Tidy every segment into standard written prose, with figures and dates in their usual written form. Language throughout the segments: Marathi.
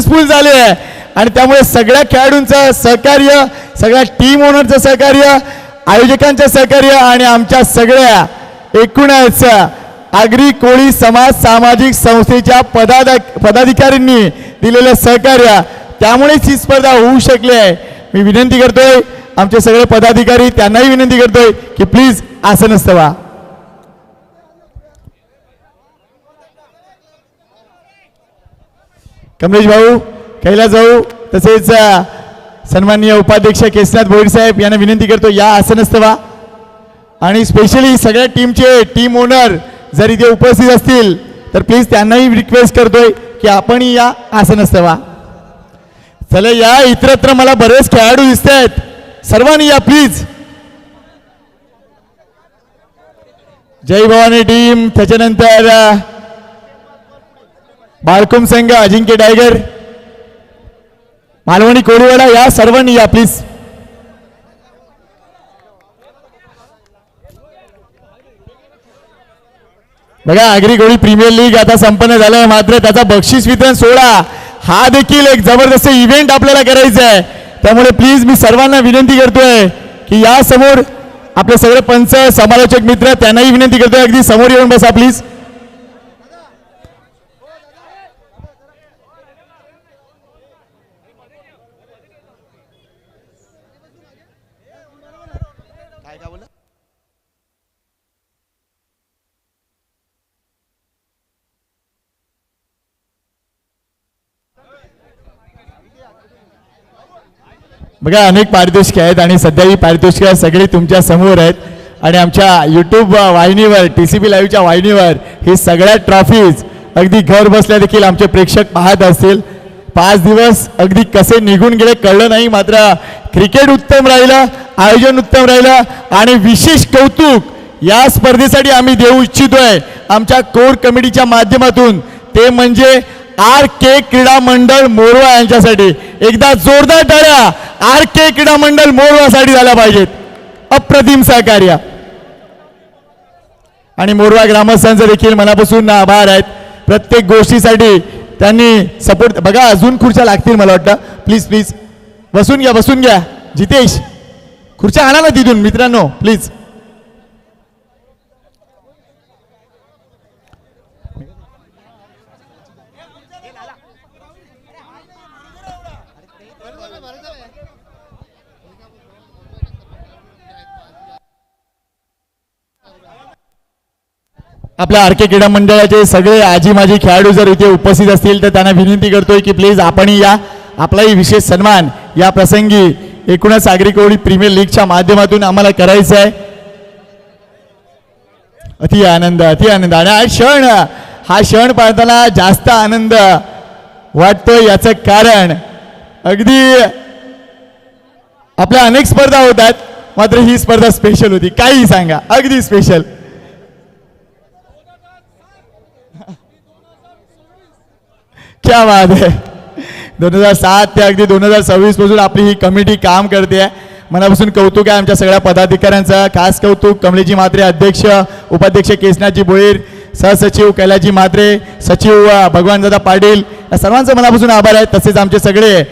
सक्सेसफुल झाले आहे आणि त्यामुळे सगळ्या खेळाडूंचं सहकार्य, सगळ्या टीम ओनरचं सहकार्य, आयोजकांचं सहकार्य आणि आमच्या सगळ्या एकूणच आगरी कोळी समाज सामाजिक संस्थेच्या पदाधिकाऱ्यांनी दिलेलं सहकार्य, त्यामुळेच ही स्पर्धा होऊ शकली आहे. मी विनंती करतोय आमचे सगळे पदाधिकारी, त्यांनाही विनंती करतोय की प्लीज आसनस्थ व्हा. कमलेश भाऊ, कैलास भाऊ, तसेच सन्माननीय उपाध्यक्ष केशनाथ भोईर साहेब यांना विनंती करतो या आसनस्थ व्हा. आणि स्पेशली सगळ्या टीमचे टीम ओनर जर इथे उपस्थित असतील तर प्लीज त्यांनाही रिक्वेस्ट करतोय की आपणही या आसनस्थ व्हा. चला या, इतरत्र मला बरेच खेळाडू दिसत आहेत, सर्वांनी या प्लीज. जय भवानी टीम, त्याच्यानंतर बाळकुम संघ, अजिंक्य टायगर, मालवणी कोळीवाडा, या सर्वांनी या प्लीज. बघा आगरी कोळी प्रीमियर लीग आता संपन्न झालंय, मात्र त्याचा बक्षीस वितरण सोहळा हा देखील एक जबरदस्त इव्हेंट आपल्याला करायचा आहे. त्यामुळे प्लीज मी सर्वांना विनंती करतोय की या समोर आपले सगळे पंच समालोचक मित्र, त्यांनाही विनंती करतोय अगदी समोर येऊन बसा प्लीज. बघा अनेक पारितोषिक आहेत आणि सध्या ही पारितोषिक सगळे तुमच्या समोर आहेत आणि आमच्या यूट्यूब वाहिनीवर, TCP लाईव्हच्या वाहिनीवर ही सगळ्या ट्रॉफीज अगदी घर बसल्या देखील आमचे प्रेक्षक पाहत असतील. 5 दिवस अगदी कसे निघून गेले कळलं नाही, मात्र क्रिकेट उत्तम राहिलं, आयोजन उत्तम राहिलं आणि विशेष कौतुक या स्पर्धेसाठी आम्ही देऊ इच्छितोय आमच्या कोर कमिटीच्या माध्यमातून, ते म्हणजे RK क्रीडा मंडळ मोरवा यांच्यासाठी. एकदा जोरदार टाळ्या RK क्रीडा मंडळ मोरवासाठी झाल्या पाहिजेत. अप्रतिम सहकार्य आणि मोरवा ग्रामस्थांचे देखील मनापासून आभार आहेत. प्रत्येक गोष्टीसाठी त्यांनी सपोर्ट. बघा अजून खुर्च्या लागतील मला वाटतं, प्लीज प्लीज बसून घ्या, बसून घ्या. जितेश, खुर्च्या आणा ना तिथून मित्रांनो प्लीज. आपल्या RK क्रीडा मंडळाचे सगळे आजी माजी खेळाडू जर इथे उपस्थित असतील तर त्यांना विनंती करतोय की प्लीज आपणही या. आपलाही विशेष सन्मान या प्रसंगी एकूणच आगरी कोळी प्रीमियर लीगच्या माध्यमातून आम्हाला करायचा आहे. अति आनंद, अति आनंद. आणि हा क्षण पाहताना जास्त आनंद वाटतोय. याचं कारण अगदी आपल्या अनेक स्पर्धा होतात, मात्र ही स्पर्धा स्पेशल होती. काही सांगा, अगदी स्पेशल. क्या बात है. 2007 ते अगदी 2026 पासून आपली ही कमिटी काम करते. मनापासून कौतुक आहे आमच्या सगळ्या पदाधिकाऱ्यांचं. खास कौतुक कमलेशजी म्हात्रे, अध्यक्ष उपाध्यक्ष केशनाथजी भोईर, सहसचिव कैलासजी म्हात्रे, सचिव भगवानदादा पाटील, या सर्वांचं मनापासून आभार आहे. तसेच आमचे सगळे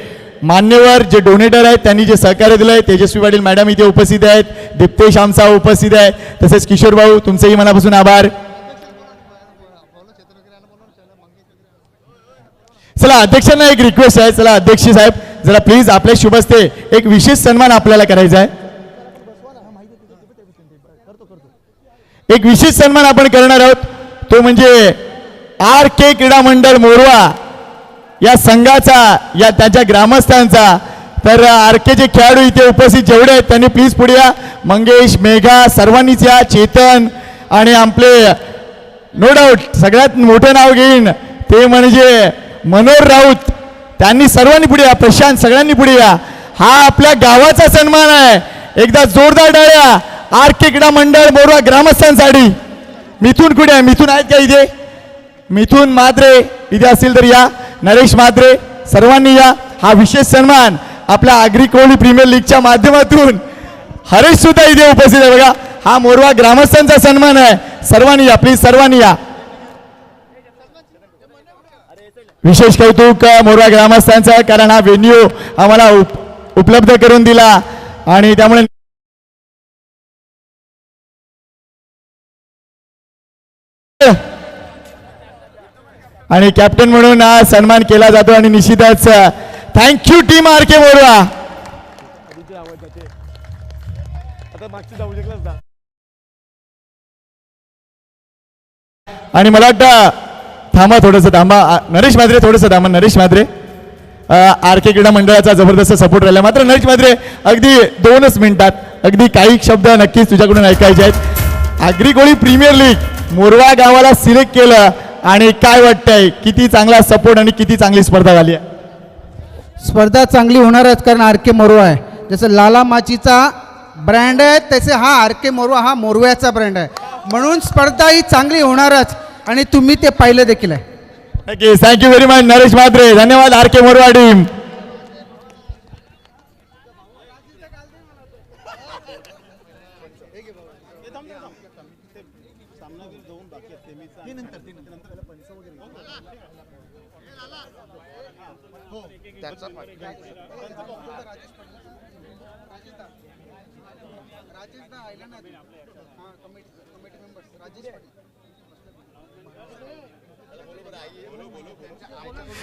मान्यवर जे डोनेटर आहेत त्यांनी जे सहकार्य दिलं आहे. तेजस्वी पाटील मॅडम इथे उपस्थित आहेत, दीप्तेश आमचा उपस्थित आहे, तसेच किशोर भाऊ तुमचेही मनापासून आभार. चला अध्यक्षांना एक रिक्वेस्ट आहे. चला अध्यक्ष साहेब जरा प्लीज आपल्या शुभ हस्ते एक विशेष सन्मान आपल्याला करायचा आहे. एक विशेष सन्मान आपण करणार आहोत, तो म्हणजे RK क्रीडा मंडळ मोरवा या संघाचा, या त्यांच्या ग्रामस्थांचा. तर RKचे खेळाडू इथे उपस्थित जेवढे आहेत त्यांनी प्लीज पुढे या. मंगेश, मेघा, सर्वांनीच या. चेतन आणि आपले नो डाऊट सगळ्यात मोठं नाव घेईन ते म्हणजे मनोहर राऊत, त्यांनी सर्वांनी पुढे या. प्रशांत, सगळ्यांनी पुढे या. हा आपल्या गावाचा सन्मान आहे. एकदा जोरदार टाळ्या RK क्रीडा मंडळ मोरवा ग्रामस्थांसाठी. मिथून कुठे आहे? मिथून आहेत का इथे? मिथून म्हात्रे इथे असतील तर या. नरेश म्हात्रे, सर्वांनी या. हा विशेष सन्मान आपल्या आगरी कोळी प्रीमियर लीगच्या माध्यमातून हरेश सुद्धा इथे उपस्थित आहे. बघा हा मोरवा ग्रामस्थांचा सन्मान आहे. सर्वांनी या प्लीज, सर्वांनी या. विशेष कौतुक मोरवा ग्रामस्थांचा, कारण हा व्हेन्यू आम्हाला उपलब्ध करून दिला आणि त्यामुळे आणि कॅप्टन म्हणून हा सन्मान केला जातो आणि निश्चितच थँक्यू टीम आर के मोरवा. आणि मला वाटतं थांबा थोडंसं थांबा नरेश मात्रे, थोडंसं थांबा नरेश मात्रे. आर के क्रीडा मंडळाचा जबरदस्त सपोर्ट राहिला. मात्र नरेश मात्रे अगदी 2च मिनिटात अगदी काही शब्द नक्कीच तुझ्याकडून ऐकायचे आहेत. आगरी कोळी प्रीमियर लीग मोरवा गावाला सिलेक्ट केलं आणि काय वाटतंय, किती चांगला सपोर्ट आणि किती चांगली स्पर्धा झाली आहे? स्पर्धा चांगली होणारच, कारण आर के मोरवा आहे. जसं लाला माचीचा ब्रँड आहे तसे हा आर के मोरवा हा मोरव्याचा ब्रँड आहे, म्हणून स्पर्धा ही चांगली होणारच आणि तुम्ही ते पाहिलं देखील आहे. नक्की. थँक्यू व्हेरी मच नरेश मात्रे. धन्यवाद आर के मोरवा टीम.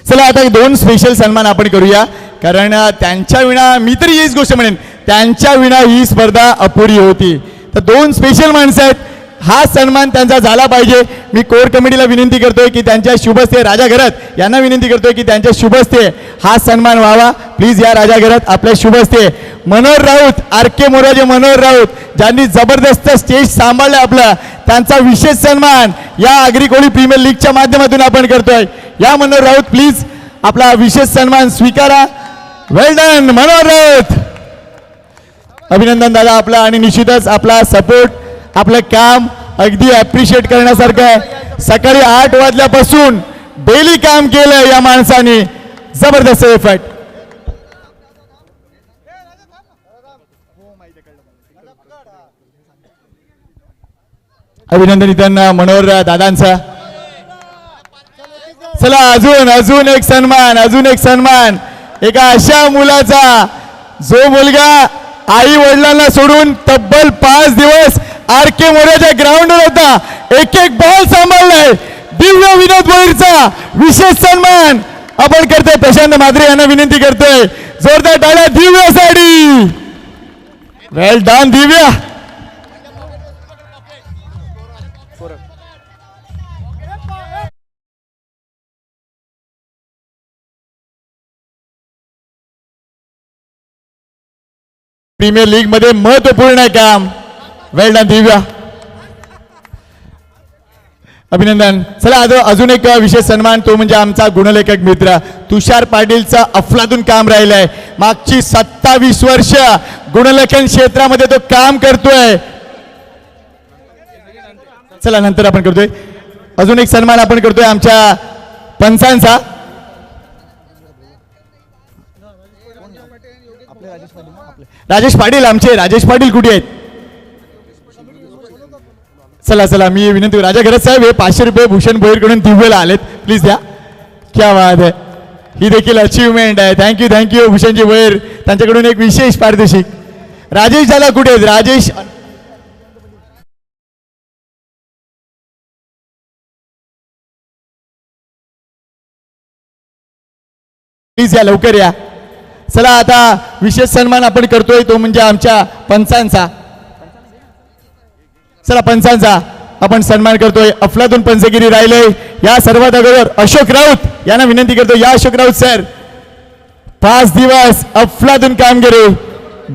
चला आता 2 स्पेशल सन्मान आपण करूया, कारण त्यांच्या विना मी तरी हीच गोष्ट म्हणेन, त्यांच्या विना ही स्पर्धा अपुरी होती. तर 2 स्पेशल माणसं आहेत, हा सन्मान त्यांचा झाला पाहिजे. मी कोर कमिटीला विनंती करतोय की त्यांच्या शुभस्ते, राजा घरात यांना विनंती करतोय की त्यांच्या शुभस्ते हा सन्मान व्हावा. प्लीज या राजा घरात आपल्या शुभस्ते. मनोहर राऊत, आर के मोराजे मनोहर राऊत, ज्यांनी जबरदस्त स्टेज सांभाळलं आपलं, त्यांचा विशेष सन्मान या आगरी कोळी प्रीमियर लीगच्या माध्यमातून आपण करतोय. या मनोहर राऊत प्लीज आपला विशेष सन्मान स्वीकारा. वेल डन मनोहर राऊत. अभिनंदन दादा आपला. आणि निश्चितच आपला सपोर्ट, आपलं काम अगदी अप्रिशिएट करण्यासारखं आहे. सकाळी 8 वाजल्यापासून डेली काम केलं या माणसाने, जबरदस्त एफर्ट. अभिनंदन त्यांना मनोहर दादांचा. चला अजून एक सन्मान, अजून एक सन्मान एका अशा मुलाचा जो मुलगा आई वडिलांना सोडून तब्बल 5 दिवस आर के मोऱ्याच्या ग्राउंडवर होता, एक बॉल सांभाळलाय. दिव्य विनोद भोईरचा विशेष सन्मान आपण करतोय. प्रशांत मात्रे यांना विनंती करतोय, जोरदार टाळ्या दिव्यासाठी. वेल डन दिव्या. प्रीमियर लीग मध्ये महत्वपूर्ण काम. वेल डन दिव्या. अभिनंदन. चला अजून एक विशेष सन्मान, तो म्हणजे आमचा गुणलेखक मित्र तुषार पाटीलचा अफलातून काम राहिलंय. मागची 27 वर्ष गुणलेखन क्षेत्रामध्ये तो काम करतोय. चला नंतर आपण करतोय अजून एक सन्मान आपण करतोय आमच्या पंचांचा. राजेश पाटील, आमचे राजेश पाटील कुठे आहेत? चला मी विनंती, राजा घरत साहेब हे 500 रुपये भूषण भोईर कडून दिव्याला आलेत, प्लीज द्या. क्या बात आहे, ही देखील अचीवमेंट आहे. थँक्यू भूषणजी भोईर, त्यांच्याकडून एक विशेष पारितोषिक. राजेश दादा कुठे आहेत? राजेश प्लीज या, लवकर या. चला आता विशेष सन्मान आपण करतोय, तो म्हणजे आमच्या पंचांचा. चला पंचांचा आपण सन्मान करतोय. अफलातून पंचगिरी राहिले. या सर्वात अगोदर अशोक राऊत यांना विनंती करतो. या अशोक राऊत सर, 5 दिवस अफलातून कामगिरी.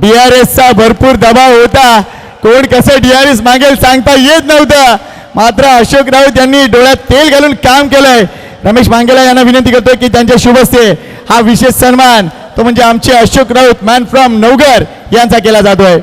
DRS चा भरपूर दबाव होता, कोण कसं DRS मागेल सांगता येत नव्हतं, मात्र अशोक राऊत यांनी डोळ्यात तेल घालून काम केलंय. रमेश मांगेला यांना विनंती करतोय की त्यांच्या शुभ हस्ते हा विशेष सन्मान, तो म्हणजे आमचे अशोक राऊत मॅन फ्रॉम नवघर यांचा केला जातोय.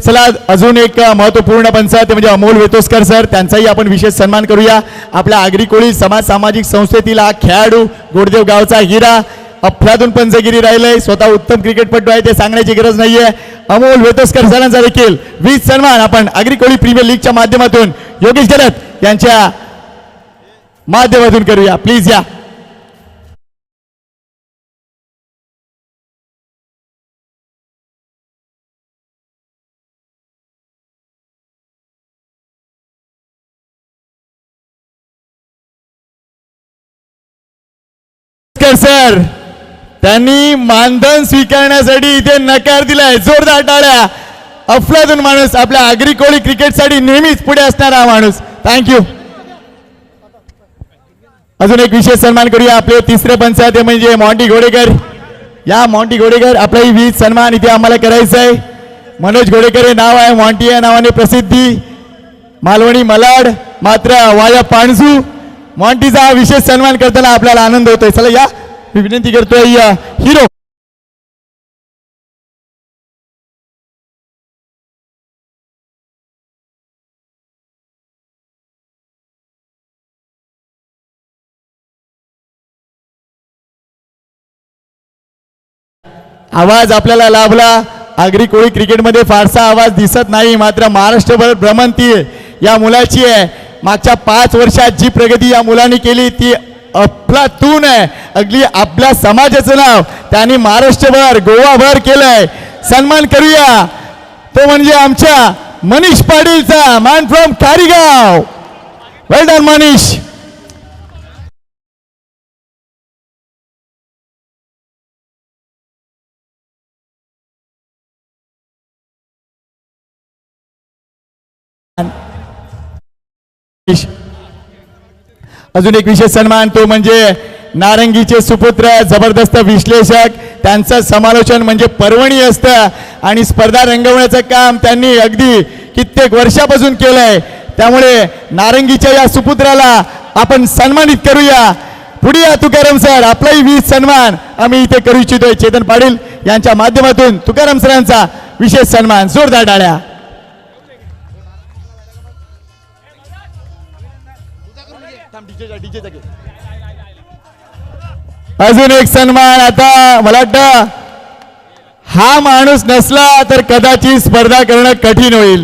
चला अजून एक महत्वपूर्ण पंच, ते म्हणजे अमोल वेतोस्कर सर, त्यांचाही आपण विशेष सन्मान करूया. आपल्या आगरी कोळी समाज सामाजिक संस्थेतील हा खेळाडू, गोडदेव गावचा हिरा, अफलातून पंचगिरी राहिलंय, स्वतः उत्तम क्रिकेटपटू आहे ते सांगण्याची गरज नाहीये. अमोल वेतोस्कर सरांचा देखील 20 सन्मान आपण आगरी कोळी प्रीमियर लीगच्या माध्यमातून योगेश गलत यांच्या माध्यमातून करूया. प्लीज या. सर त्यांनी मानधन स्वीकारण्यासाठी इथे नकार दिलाय. जोरदार टाळ्या. अफलातून माणूस, आपल्या आगरी कोळी क्रिकेटसाठी नेहमीच पुढे असणारा माणूस. थँक्यू. अजून एक विशेष सन्मान करूया. आपले तिसरे पंच ते म्हणजे मॉन्टी घोडेकर. या मॉन्टी घोडेकर, आपलाही 20 सन्मान इथे आम्हाला करायचा आहे. मनोज घोडेकर हे नाव आहे, मॉन्टी या नावाने प्रसिद्धी, मालवणी मलाड, मात्र वाया पाणसू. मॉन्टीचा हा विशेष सन्मान करताना आपल्याला आनंद होतोय. चला या, मी विनंती करतोय हिरो आवाज आपल्याला लाभला. आगरी कोळी क्रिकेटमध्ये फारसा आवाज दिसत नाही, मात्र महाराष्ट्रभर भ्रमंती या मुलाची आहे. मागच्या 5 वर्षात जी प्रगती या मुलांनी केली ती अफलातून आहे. अगदी आपल्या समाजाचं नाव त्यांनी महाराष्ट्रभर गोवाभर केलंय. सन्मान करूया तो म्हणजे आमच्या मनीष पाटीलचा, man from Karigaon. Well done Manish. अजून एक विशेष सन्मान तो म्हणजे नारंगीचे सुपुत्र, जबरदस्त विश्लेषक. त्यांचं समालोचन म्हणजे पर्वणी असतं आणि स्पर्धा रंगवण्याचं काम त्यांनी अगदी कित्येक वर्षापासून केलंय. त्यामुळे नारंगीच्या या सुपुत्राला आपण सन्मानित करूया. पुढे या तुकाराम सर, आपलाही 20 सन्मान आम्ही इथे करू इच्छितोय. चेतन पाटील यांच्या माध्यमातून तुकाराम सरांचा विशेष सन्मान. जोरदार टाळ्या. अजून एक सन्मान. आता मला वाटतं हा माणूस नसला तर कदाचित स्पर्धा करणं कठीण होईल.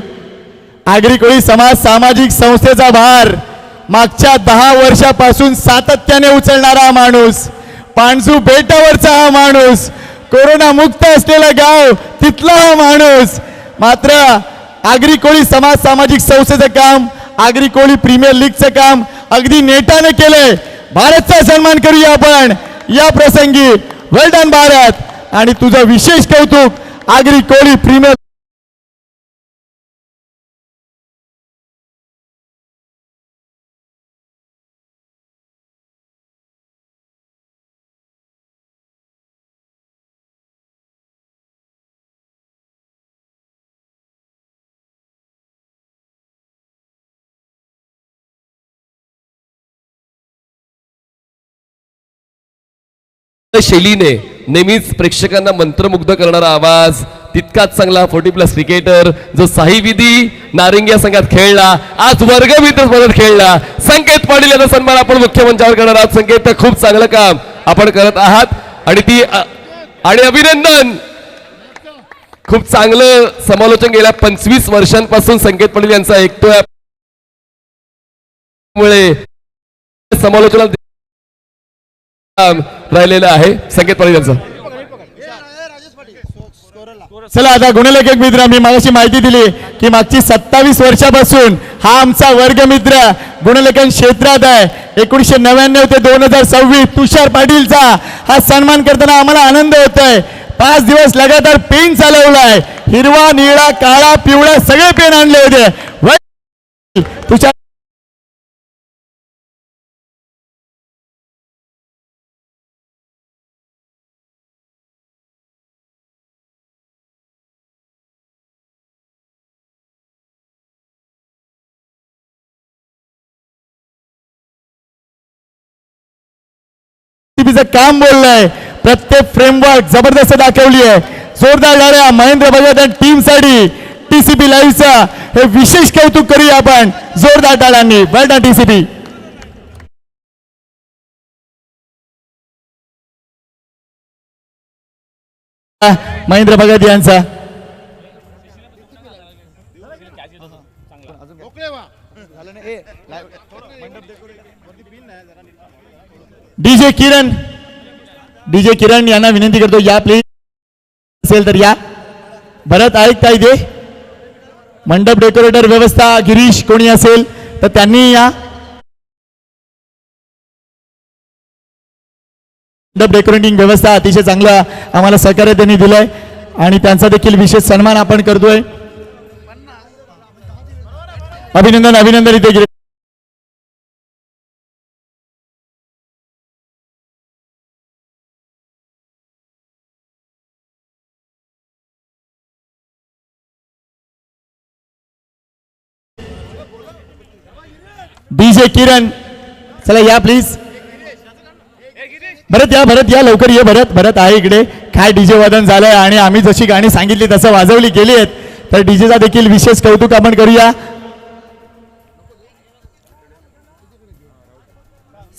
आगरी कोळी समाज सामाजिक संस्थेचा भार मागच्या 10 वर्षापासून सातत्याने उचलणारा माणूस, पाणसू बेटावरचा हा माणूस, कोरोना मुक्त असलेला गाव तिथला हा माणूस. मात्र आगरी कोळी समाज सामाजिक संस्थेचं काम, आगरी कोळी प्रीमियर लीगचं काम अगदी नेटाने केलंय. भारतचा सन्मान करूया आपण या प्रसंगी. वेल डन भारत. आणि तुझं विशेष कौतुक आगरी कोळी प्रीमियर शैलीने नेहमीच प्रेक्षकांना मंत्रमुग्ध करणारा आवाज, तितकाच चांगला 40+ क्रिकेटर जो साई विधी नारंगी या संघात खेळला, आज वर्गमित्र स्पर्धेत खेळला, संकेत पाटील यांचा सन्मान आपण मुख्य मंचावर करणार आहात. संकेत, खूप चांगलं काम आपण करत आहात आणि अभिनंदन. खूप चांगलं समालोचन गेल्या 25 वर्षांपासून संकेत पाटील यांचा ऐकतोय. मुळे समालोचनात राहिलेलं आहे संकेत पाटील यांचं. चला आता गुणलेखक मित्र, मी मागाशी माहिती दिली की मागची 27 वर्षापासून हा आमचा वर्गमित्र गुणलेखन क्षेत्रात आहे. 1999 ते 2026 तुषार पाटीलचा हा सन्मान करताना आम्हाला आनंद होतोय. 5 दिवस लगातार पेन चालवलाय. हिरवा, निळा, काळा, पिवळा सगळे पेन आणले होते. तुषार काम बोललंय. प्रत्येक फ्रेमवर्क जबरदस्त दाखवली आहे. जोरदार गाड्या महेंद्र बजाज आणि टीम साठी टीसीपी लाईव्हचा हे विशेष कौतुक करूया आपण जोरदार टाळ्यांनी. वेल डन टीसीपी. महेंद्र भगत यांचा. डीजे किरण यांना विनंती करतो या प्लीज असेल तर या. भरत ऐकता इथे मंडप डेकोरेटर व्यवस्था गिरीश कोणी असेल तर त्यांनी या. मंडप डेकोरेटिंग व्यवस्था अतिशय चांगलं आम्हाला सहकार्य त्यांनी दिलंय आणि त्यांचा देखील विशेष सन्मान आपण करतोय. अभिनंदन अभिनंदन इथे गिरीश. डीजे किरण चला या प्लीज. भरत या लवकर ये. भरत आहे इकडे. काय डीजे वादन झालंय आणि आम्ही जशी गाणी सांगितली तसं वाजवली गेली आहेत तर डीजेचा देखील विशेष कौतुक आपण करूया.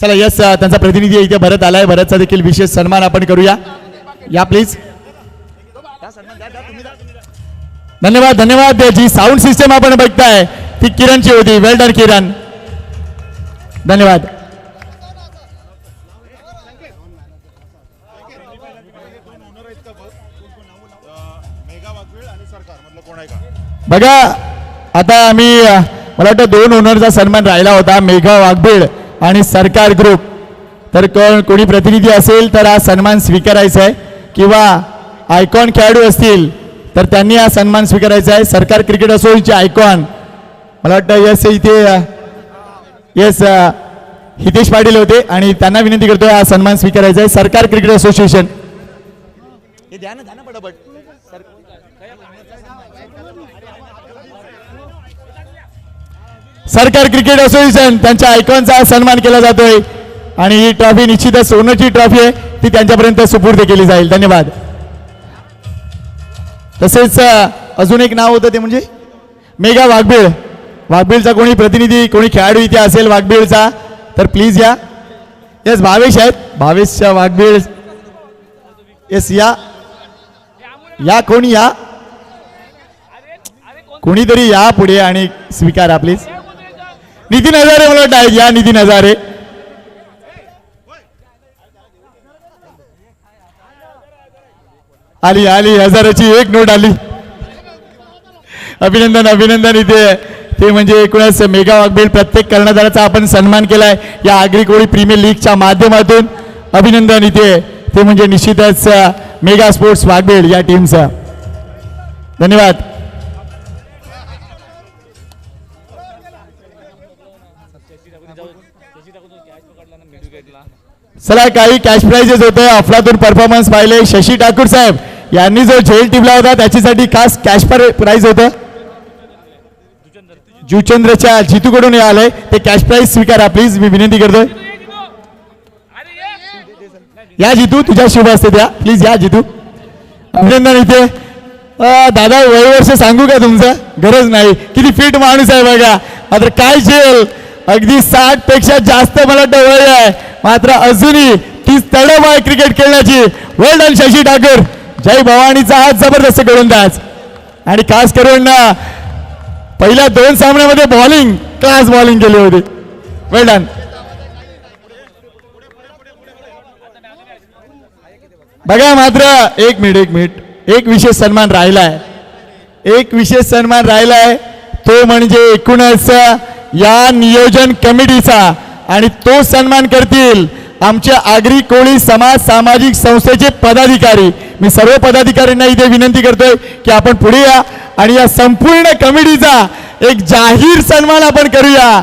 चला यस त्यांचा प्रतिनिधी इथे भरत आलाय. भरतचा देखील विशेष सन्मान आपण करूया. या प्लीज. धन्यवाद धन्यवाद. जी साऊंड सिस्टम आपण बघताय ती किरणची होती. वेल डन किरण. धन्यवाद. बघा आता आम्ही मला वाटतं 2 ओनरचा सन्मान राहिला होता. मेघा वाघबीळ आणि सरकार ग्रुप. तर कोणी प्रतिनिधी असेल तर हा सन्मान स्वीकारायचा आहे किंवा आयकॉन खेळाडू असतील तर त्यांनी हा सन्मान स्वीकारायचा आहे. सरकार क्रिकेट असोसिएशनचे आयकॉन मला वाटतं यस इथे यस हितेश पाटील होते आणि त्यांना विनंती करतोय हा सन्मान स्वीकारायचा आहे. सरकार क्रिकेट असोसिएशन. सरकार क्रिकेट असोसिएशन त्यांच्या आयकॉनचा सन्मान केला जातोय आणि ही ट्रॉफी निश्चितच सोन्याची ट्रॉफी आहे ती त्यांच्यापर्यंत सुपूर्द केली जाईल. धन्यवाद. तसेच अजून एक नाव होतं ते म्हणजे मेघा वाघबीळ. वाघबीळचा कोणी प्रतिनिधी कोणी खेळाडू इथे असेल वाघबीळचा तर प्लीज या. येस भावेश आहेत. भावेशच्या वाघबीळ. येस या कोणी या कोणीतरी या पुढे आणि स्वीकारा प्लीज. नितीन हजारे मला वाटतं आहेत. या नितीन हजारे. आली हजाराची एक नोट आली. अभिनंदन अभिनंदन. इथे ते म्हणजे एकूणच मेघा वाघबीळ प्रत्येक कर्णधाराचा आपण सन्मान केलाय या आगरी कोळी प्रीमियर लीगच्या माध्यमातून. अभिनंदन इथे ते म्हणजे निश्चितच मेगा स्पोर्ट्स वाघबीळ या टीमचा. धन्यवाद. चला काही कॅश प्राइजेस होते. अफलातून परफॉर्मन्स पाहिले. शशी ठाकूर साहेब यांनी जो झेल टिपला होता त्याच्यासाठी खास कॅश प्राइज होतं. जुचंद्रच्या जितूकडून हे आलंय ते कॅश प्राइज स्वीकारा प्लीज. मी विनंती करतोय. या जितू तुझ्या शुभ असते त्या प्लीज. या जितू. अभिनंदन इथे. दादा वयवर्ष सांगू का तुमचं गरज नाही. किती फिट माणूस आहे बघा. मात्र काय झेल अगदी 60 पेक्षा जास्त मला वाटतं वय आहे मात्र अजूनही तीच तडफ आहे क्रिकेट खेळण्याची. वेल डन शशी ठाकूर. जय भवानीचा हात जबरदस्त गोलंदाज आणि खास करून पहिल्या 2 सामन्यामध्ये बॉलिंग क्लास बॉलिंग केली होती. वेल डन. बघा मात्र एक मिनिट एक विशेष सन्मान राहिलाय. एक विशेष सन्मान राहिलाय तो म्हणजे एकूणच या नियोजन कमिटीचा आणि तो सन्मान करतील आमच्या आगरी कोळी समाज सामाजिक संस्थेचे पदाधिकारी. मी सर्व पदाधिकाऱ्यांना इथे विनंती करतोय की आपण पुढे या आणि या संपूर्ण कमिटीचा एक जाहीर सन्मान आपण करूया.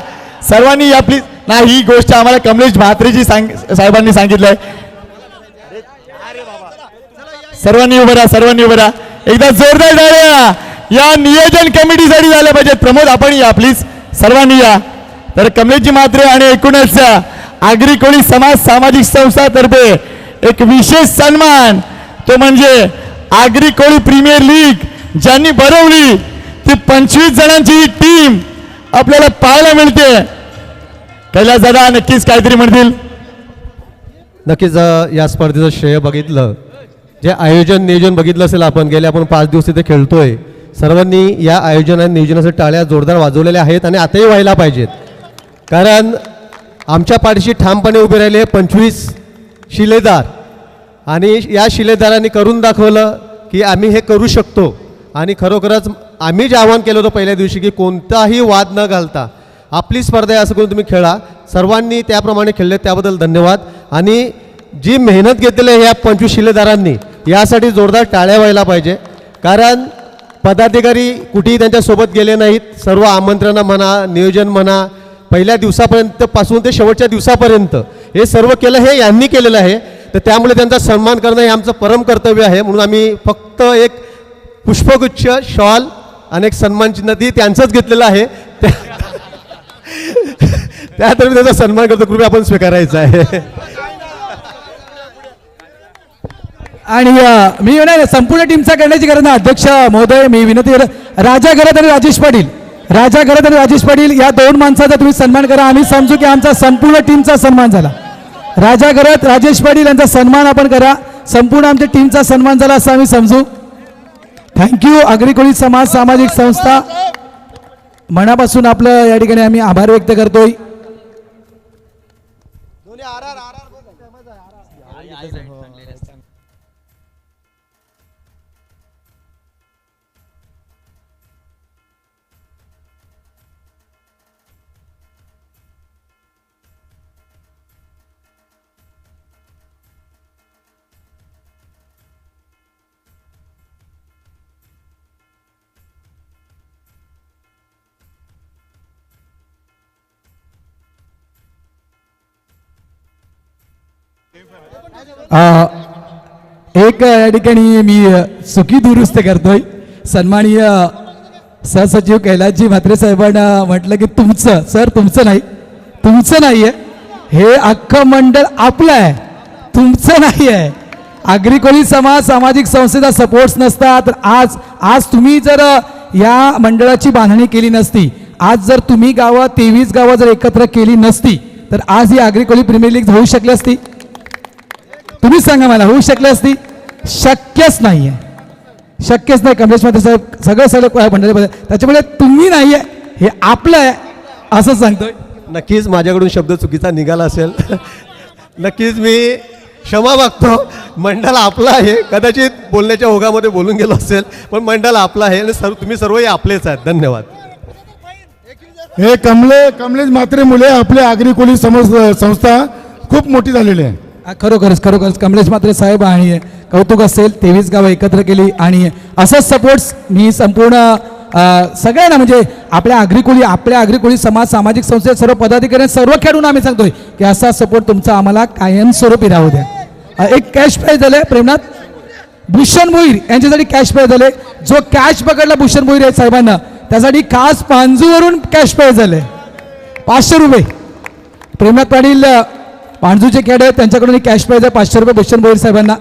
सर्वांनी या प्लीज. ना ही गोष्ट आम्हाला कमलेश म्हात्रेजी साहेबांनी सांगितलंय. सर्वांनी उभं राहा. एकदा जोरदार टाळ्या या नियोजन कमिटीसाठी झाल्या पाहिजेत. प्रमोद आपण या प्लीज. सर्वांनी या. तर कमलेशजी म्हात्रे आणि एकूणच आगरी कोळी समाज सामाजिक संस्था तर्फे एक विशेष सन्मान तो म्हणजे आगरी कोळी प्रीमियर लीग ज्यांनी भरवली ती 25 जणांची टीम आपल्याला पाहायला मिळते. कैलास दादा नक्कीच काहीतरी म्हणतील. नक्कीच या स्पर्धेचं श्रेय बघितलं जे आयोजन नियोजन बघितलं असेल आपण गेले आपण 5 दिवस तिथे खेळतोय, सर्वांनी या आयोजन आणि नियोजनासाठी टाळ्या जोरदार वाजवलेल्या आहेत आणि आताही व्हायला पाहिजेत. कारण आमच्या पाठीशी ठामपणे उभे राहिले 25 शिलेदार आणि या शिलेदारांनी करून दाखवलं की आम्ही हे करू शकतो. आणि खरोखरच आम्ही जे आवाहन केलं होतं पहिल्या दिवशी की कोणताही वाद न घालता आपली स्पर्धा आहे असं करून तुम्ही खेळा, सर्वांनी त्याप्रमाणे खेळले, त्याबद्दल धन्यवाद. आणि जी मेहनत घेतलेली आहे या 25 शिलेदारांनी यासाठी जोरदार टाळ्या व्हायला पाहिजे. कारण पदाधिकारी कुठेही त्यांच्यासोबत गेले नाहीत, सर्व आमंत्रणं म्हणा, नियोजन म्हणा, पहिल्या दिवसापर्यंत पासून ते शेवटच्या दिवसापर्यंत हे सर्व केलं हे यांनी केलेलं आहे. तर त्यामुळे त्यांचा सन्मान करणं हे आमचं परम कर्तव्य आहे. म्हणून आम्ही फक्त एक पुष्पगुच्छ, शॉल आणि एक सन्मानचिन्ह ती त्यांचंच घेतलेलं आहे, त्यातर्फे त्याचा सन्मान करतो, कृपया आपण स्वीकारायचा आहे. आणि मी नाही संपूर्ण टीमचा करण्याची गरज नाही. अध्यक्ष महोदय, मी विनंती करतो, राजा घरात आणि राजेश पाटील, राजा घरात आणि राजेश पाटील या 2 माणसाचा तुम्ही सन्मान करा. आम्ही समजू की आमचा संपूर्ण टीमचा सन्मान झाला. राजा घरात राजेश पाटील यांचा सन्मान आपण करा, संपूर्ण आमच्या टीमचा सन्मान झाला असं आम्ही समजू. थँक्यू. आगरी कोळी समाज सामाजिक संस्था मनापासून आपलं या ठिकाणी आम्ही आभार व्यक्त करतोय. एक या ठिकाणी मी सुखी दुरुस्त करतोय. सन्माननीय सहसचिव कैलासजी म्हात्रे साहेबांना म्हटलं की तुमचं सर, तुमचं नाही, तुमचं नाही आहे, हे अख्खं मंडळ आपलं आहे, तुमचं नाही आहे. आगरी कोळी समाज सामाजिक संस्थेचा सपोर्ट्स नसता तर आज तुम्ही जर या मंडळाची बांधणी केली नसती, आज जर तुम्ही गावं 23 गावं जर एकत्र केली नसती तर आज ही आगरी कोळी प्रीमियर लीग होऊ शकली असती? तुम्ही सांगा मला, होऊ शकली असती? शक्यच नाहीये, शक्यच नाही. कमलेश म्हात्रे साहेब सगळं मंडळी, त्याच्यामुळे तुम्ही नाहीये, हे आपलं आहे असं सांगतोय. नक्कीच माझ्याकडून शब्द चुकीचा निघाला असेल, नक्कीच मी क्षमा मागतो. मंडळ आपलं आहे, कदाचित बोलण्याच्या ओघामध्ये बोलून गेलो असेल, पण मंडळ आपलं आहे आणि तुम्ही सर्वही आपलेच आहेत. धन्यवाद. हे कमलेश म्हात्रे मुले आपले आगरी कोळी संस्था खूप मोठी झालेली आहे. खरोखरच कमलेश म्हात्रे साहेब आणि कौतुक असेल. 23 गावं एकत्र केली आणि असंच सपोर्ट्स मी संपूर्ण सगळ्यांना म्हणजे आपल्या आगरी कोळी समाज सामाजिक संस्थेचे सर्व पदाधिकारी, सर्व खेळून आम्ही सांगतोय की असा सपोर्ट तुमचा आम्हाला कायमस्वरूपी राहू द्या. एक कॅश प्राईज झाले प्रेमनाथ भूषण भोईर यांच्यासाठी कॅश प्राईज झाले. जो कॅश पकडला भूषण भोईर साहेबांना त्यासाठी खास पांजूवरून कॅश प्राईज झाले 500 रुपये. प्रेमनाथ पाटील पांजूचे खेळ आहेत, त्यांच्याकडून कॅश प्राईज आहे 500 रुपये भूषण भोईर साहेबांना.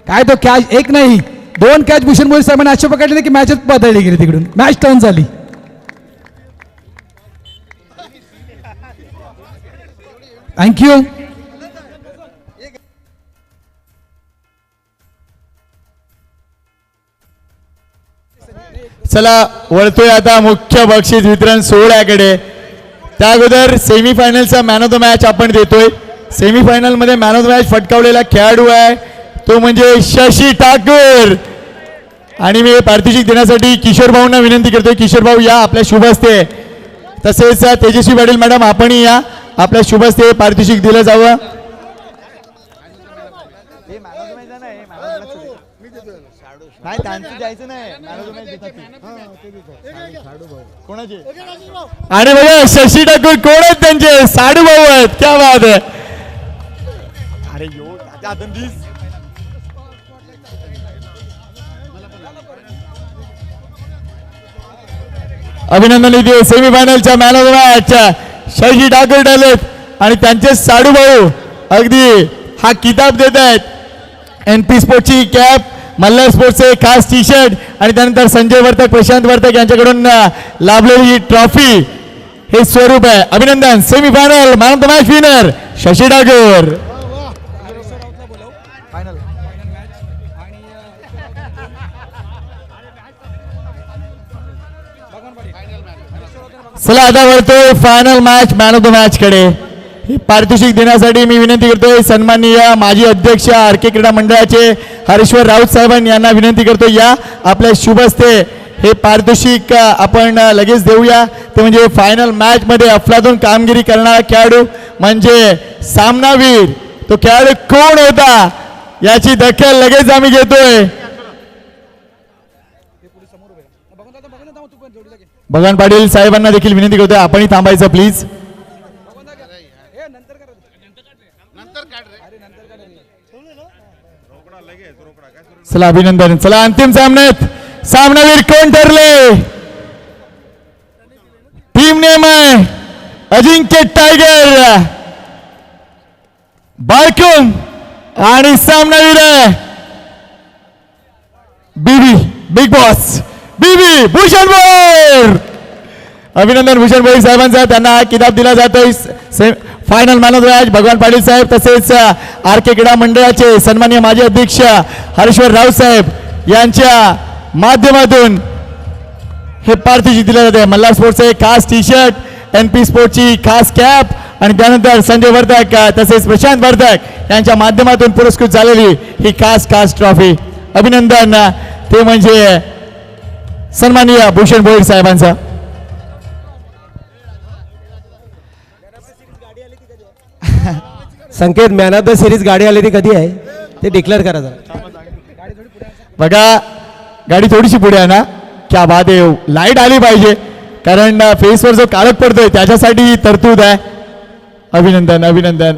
काय तो कॅश एक नाही 2 कॅच भूषण भोईर साहेबांना असे पकडले की मॅचच बदलली गेली, तिकडून मॅच टर्न झाली. थँक्यू. चला वळतोय आता मुख्य बक्षीस वितरण सोहळ्याकडे. त्या अगोदर सेमीफायनलचा मॅन ऑफ द मॅच आपण देतोय. सेमीफायनल मध्ये मॅन ऑफ द मॅच फटकावलेला खेळाडू आहे तो म्हणजे शशी ठाकूर. आणि मी पारितोषिक देण्यासाठी किशोर भाऊंना विनंती करतोय, किशोर भाऊ या आपल्या शुभ हस्ते. तसेच तेजस्वी पाटील मॅडम आपणही या, आपल्या शुभ हस्ते पारितोषिक दिलं जावं. नाही त्यांचं जायचं नाही, कोणाचे? आणि बघा शशी ठाकूर कोण आहेत, त्यांचे साडू भाऊ आहेत. क्या बात आहे. अरे यो अभिनंदन इथे सेमीफायनलच्या man of the match Shashi Thakur ठरलेत आणि त्यांचे साडू भाऊ अगदी हा किताब देत आहेत. NP स्पोर्टची कॅप, मल्हार स्पोर्ट्सचे खास टी शर्ट आणि त्यानंतर संजय वर्तक, प्रशांत वर्तक यांच्याकडून लाभलेली ही ट्रॉफी हे स्वरूप आहे. अभिनंदन. Semifinal man of the match winner Shashi Thakur. चला आता वळतोय final match man of the match कडे. हे पारितोषिक देण्यासाठी मी विनंती करतोय सन्माननीय माजी अध्यक्ष आर के क्रीडा मंडळाचे हरेश्वर राऊत साहेबांनी यांना विनंती करतो या आपल्या शुभ हस्ते हे पारितोषिक आपण लगेच देऊया. ते म्हणजे फायनल मॅच मध्ये अफलातून कामगिरी करणारा खेळाडू म्हणजे सामनावीर. तो खेळाडू कोण होता याची दखल लगेच आम्ही घेतोय. भगवान पाटील साहेबांना देखील विनंती करतोय आपणही थांबायचं प्लीज. चला अभिनंदन. चला अंतिम सामन्यात सामनावीर कोण ठरले. टीम नेम आहे अजिंक्य टायगर बाळकुम आणि सामनावीर आहे बीबी बिग बॉस बीबी भूषण भोईर. अभिनंदन भूषण भोईर साहेबांचा. त्यांना हा किताब दिला जातोय. Final man of the match भगवान पाटील साहेब तसेच आर के क्रीडा मंडळाचे सन्माननीय माजी अध्यक्ष हरेश्वर राऊत साहेब यांच्या माध्यमातून हे पारितोषिक दिले जाते. मल्हार स्पोर्ट्सचे खास टी शर्ट, NP स्पोर्ट्सची खास कॅप आणि त्यानंतर संजय वर्धक तसेच प्रशांत वर्धक यांच्या माध्यमातून पुरस्कृत झालेली ही खास ट्रॉफी. अभिनंदन ते म्हणजे सन्माननीय भूषण भोईर साहेबांचा. संकेत मॅन ऑफ द सिरीज गाडी आली ती कधी आहे ते डिक्लेअर करा जरा. बघा गाडी थोडीशी पुढे आहे ना. क्या बात आहे. लाईट आली पाहिजे कारण फेसवर जो काळक पडतोय त्याच्यासाठी ही तरतूद आहे. अभिनंदन अभिनंदन.